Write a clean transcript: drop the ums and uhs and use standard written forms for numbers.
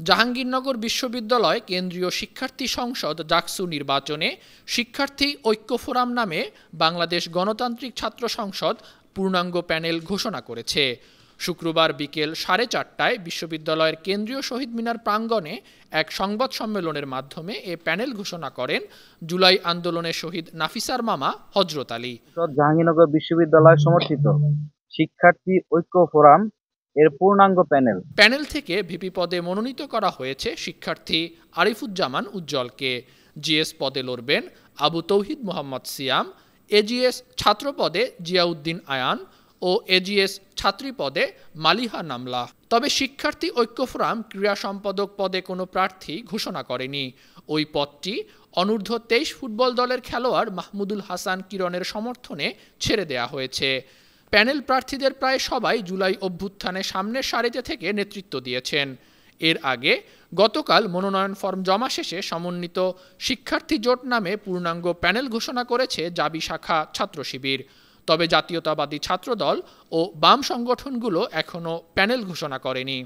জাহাঙ্গীরনগর বিশ্ববিদ্যালয় কেন্দ্রীয় শিক্ষার্থী সংসদ জাকসু নির্বাচনে শিক্ষার্থী ঐক্য ফোরাম নামে বাংলাদেশ গণতান্ত্রিক ছাত্র সংসদ পূর্ণাঙ্গ প্যানেল ঘোষণা করেছে। শুক্রবার বিকেল 4:30টায় বিশ্ববিদ্যালয়ের কেন্দ্রীয় শহীদ মিনার প্রাঙ্গণে এক সংবাদ সম্মেলনের মাধ্যমে এ প্যানেল ঘোষণা করেন জুলাই আন্দোলনে শহীদ নাফিসার মামা হযরত আলী। জাহাঙ্গীরনগর বিশ্ববিদ্যালয় সমর্থিত শিক্ষার্থী ঐক্য ফোরাম এর পূর্ণাঙ্গ প্যানেল থেকে ভিপি পদে মনোনীত করা হয়েছে শিক্ষার্থী আরিফুজ্জামান উজ্জ্বলকে। জিএস পদে লড়বেন আবু তৌহিদ মোহাম্মদ সিয়াম, এজিএস ছাত্র পদে জিয়াউদ্দিন আয়ান ও এজিএস ছাত্রী পদে মালিহা নামলা। তবে শিক্ষার্থী ঐক্য ফোরাম ক্রীড়া সম্পাদক পদে কোনো প্রার্থী ঘোষণা করেনি। ওই পদটি অনূর্ধ্ব 23 ফুটবল দলের খেলোয়াড় মাহমুদুল হাসান কিরণের সমর্থনে ছেড়ে দেয়া হয়েছে। প্যানেল প্রার্থীদের প্রায় সবাই জুলাই অভ্যুত্থানে সামনের সারিতে থেকে নেতৃত্ব দিয়েছেন। এর আগে গতকাল মনোনয়ন ফরম জমা শেষে সমন্বিত শিক্ষার্থী জোট নামে পূর্ণাঙ্গ প্যানেল ঘোষণা করেছে জাবি শাখা ছাত্র শিবির। তবে জাতীয়তাবাদী ছাত্রদল ও বাম সংগঠনগুলো এখনও প্যানেল ঘোষণা করেনি।